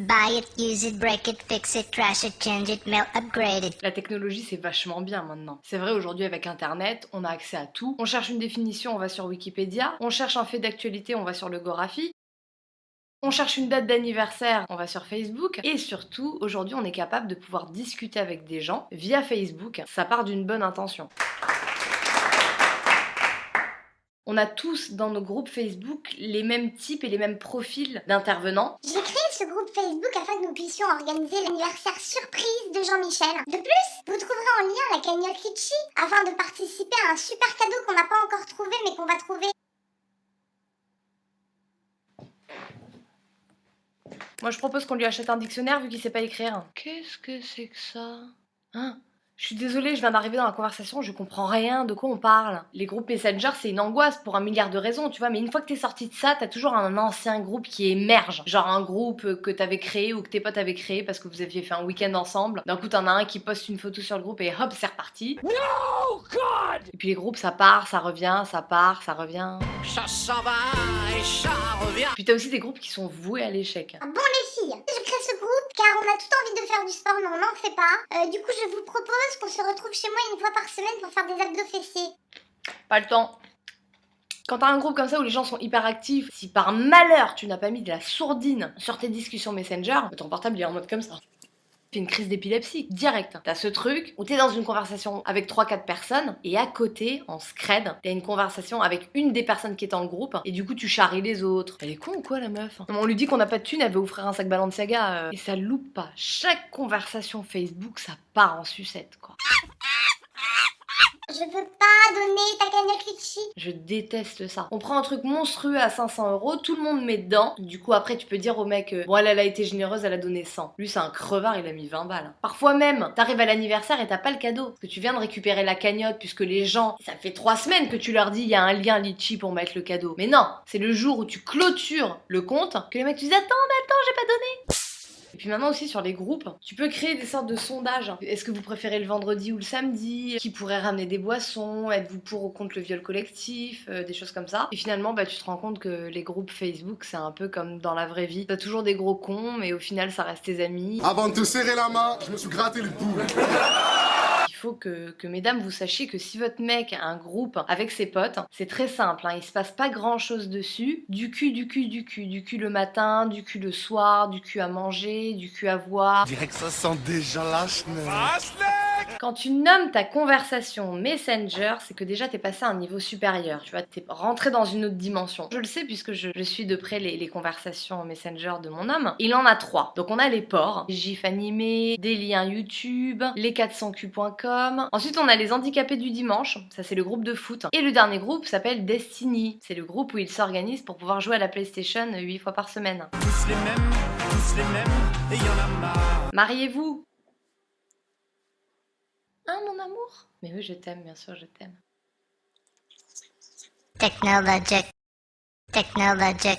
Buy it, use it, break it, fix it, trash it, change it, mail, upgrade it. La technologie, c'est vachement bien maintenant. C'est vrai, aujourd'hui, avec Internet, on a accès à tout. On cherche une définition, on va sur Wikipédia. On cherche un fait d'actualité, on va sur le Gorafi. On cherche une date d'anniversaire, on va sur Facebook. Et surtout, aujourd'hui, on est capable de pouvoir discuter avec des gens via Facebook. Ça part d'une bonne intention. On a tous dans nos groupes Facebook les mêmes types et les mêmes profils d'intervenants. J'ai créé ce groupe Facebook afin que nous puissions organiser l'anniversaire surprise de Jean-Michel. De plus, vous trouverez en lien la cagnotte Litchi afin de participer à un super cadeau qu'on n'a pas encore trouvé mais qu'on va trouver. Moi, je propose qu'on lui achète un dictionnaire vu qu'il sait pas écrire. Qu'est-ce que c'est que ça? Hein? Je suis désolée, je viens d'arriver dans la conversation, je comprends rien, de quoi on parle. Les groupes Messenger, c'est une angoisse pour un milliard de raisons, tu vois, mais une fois que t'es sorti de ça, t'as toujours un ancien groupe qui émerge. Genre un groupe que t'avais créé ou que tes potes avaient créé parce que vous aviez fait un week-end ensemble. D'un coup, t'en as un qui poste une photo sur le groupe et hop, c'est reparti. No, God! Et puis les groupes, ça part, ça revient, ça part, ça revient. Ça s'en va et ça revient. Puis t'as aussi des groupes qui sont voués à l'échec. Bon les filles, je crée ce groupe car on a tout envie de faire du sport mais on n'en fait pas. Du coup, je vous propose qu'on se retrouve chez moi une fois par semaine pour faire des abdos fessiers. Pas le temps. Quand t'as un groupe comme ça où les gens sont hyper actifs, si par malheur tu n'as pas mis de la sourdine sur tes discussions Messenger, ton portable il est en mode comme ça. Fais une crise d'épilepsie, direct. T'as ce truc où t'es dans une conversation avec 3-4 personnes et à côté, en scred, t'as une conversation avec une des personnes qui est dans le groupe et du coup tu charries les autres. Elle est con ou quoi la meuf? On lui dit qu'on n'a pas de thune, elle veut offrir un sac Balenciaga et ça loupe pas. Chaque conversation Facebook, ça part en sucette quoi. Je veux pas donner ta cagnotte Litchi. Je déteste ça. On prend un truc monstrueux à 500 €, tout le monde met dedans. Du coup, après, tu peux dire au mec, bon, elle a été généreuse, elle a donné 100. Lui, c'est un crevard, il a mis 20 balles. Parfois même, t'arrives à l'anniversaire et t'as pas le cadeau. Parce que tu viens de récupérer la cagnotte, puisque les gens, ça fait 3 semaines que tu leur dis, il y a un lien Litchi pour mettre le cadeau. Mais non, c'est le jour où tu clôtures le compte que les mecs te disent, attends, j'ai pas donné. Et puis maintenant aussi sur les groupes, tu peux créer des sortes de sondages. Est-ce que vous préférez le vendredi ou le samedi? Qui pourrait ramener des boissons? Êtes-vous pour ou contre le viol collectif? Des choses comme ça. Et finalement, tu te rends compte que les groupes Facebook, c'est un peu comme dans la vraie vie. T'as toujours des gros cons, mais au final, ça reste tes amis. Avant de te serrer la main, je me suis gratté le pouls. Il faut que mesdames, vous sachiez que si votre mec a un groupe avec ses potes, c'est très simple, il se passe pas grand chose dessus. Du cul, du cul, du cul. Du cul le matin, du cul le soir, du cul à manger, du cul à voir. Je dirais que ça sent déjà la Quand tu nommes ta conversation Messenger, c'est que déjà t'es passé à un niveau supérieur, tu vois, t'es rentré dans une autre dimension. Je le sais puisque je suis de près les conversations Messenger de mon homme. Il en a 3. Donc on a les ports, les gifs animés, des liens YouTube, les 400q.com. Ensuite on a les handicapés du dimanche, ça c'est le groupe de foot. Et le dernier groupe s'appelle Destiny, c'est le groupe où ils s'organisent pour pouvoir jouer à la PlayStation 8 fois par semaine. Tous les mêmes, et y en a marre. Mariez-vous! Hein, mon amour? Mais oui, je t'aime, bien sûr, je t'aime. Technologic. Technologic.